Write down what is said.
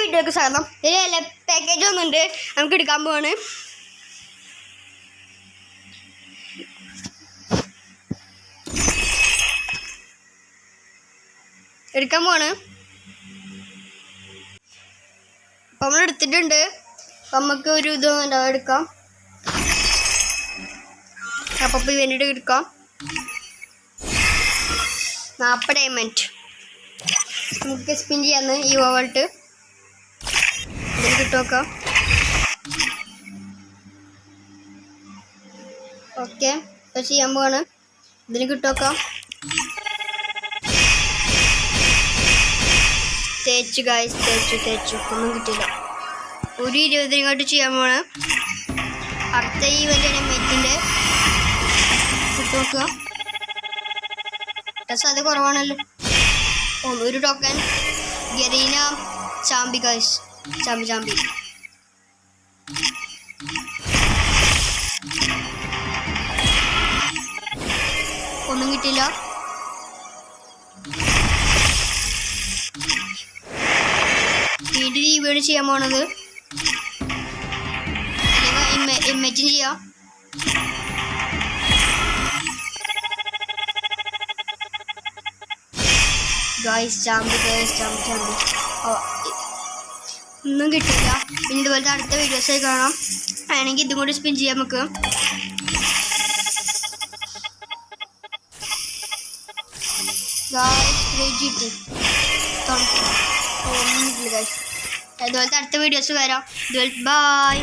വീഡിയോക്ക് സ്വാഗതം. ഇതിൽ പാക്കേജ് ഒന്നുണ്ട്, നമുക്ക് എടുക്കാൻ പോവാണ്. അപ്പം നമ്മൾ എടുത്തിട്ടുണ്ട്. അപ്പം നമുക്ക് ഒരു ഇത് എടുക്കാം. അപ്പം ഇവൻ്റെ എടുക്കാം. 40 ഡയമണ്ട് നമുക്ക് സ്പിൻ ചെയ്യാന്ന് ഈ ഓവൾട്ട് ഇതിൽ കിട്ടുമൊക്കാം. ഓക്കെ, ഇപ്പോൾ ചെയ്യാൻ പോവാണ്. ഇതിന് കിട്ടുമൊക്കാം. തേച്ചു ഗായ്സ്, തേച്ചു ഒന്നും കിട്ടില്ല. ഒരു 20 ഇങ്ങോട്ട് ചെയ്യാൻ പോവാണ്. അടുത്ത ഈ വലിയ മെറ്റിൻ്റെ കിട്ടുമൊക്കുക. അത് കുറവാണല്ലോ. ഒരു ടോക്കൺ ഗരീന ചാമ്പി ഗൈസ്, ചാമ്പി ഒന്നും കിട്ടില്ല. വീണ്ടും ഈ വീട് ചെയ്യാൻ പോണത് എമ്മറ്റും ചെയ്യാം. ഗായ്സ് ചാമ്പി ഒന്നും കിട്ടില്ല. പിന്നെ ഇതുപോലത്തെ അടുത്ത വീഡിയോസായി കാണാം. വേണമെങ്കിൽ ഇതും കൂടി സ്പിൻ ചെയ്യാം നമുക്ക്. ഒന്നും കിട്ടില്ല ഗായ്സ്. ഇതുപോലത്തെ അടുത്ത വീഡിയോസ് വരാം. ബൈ.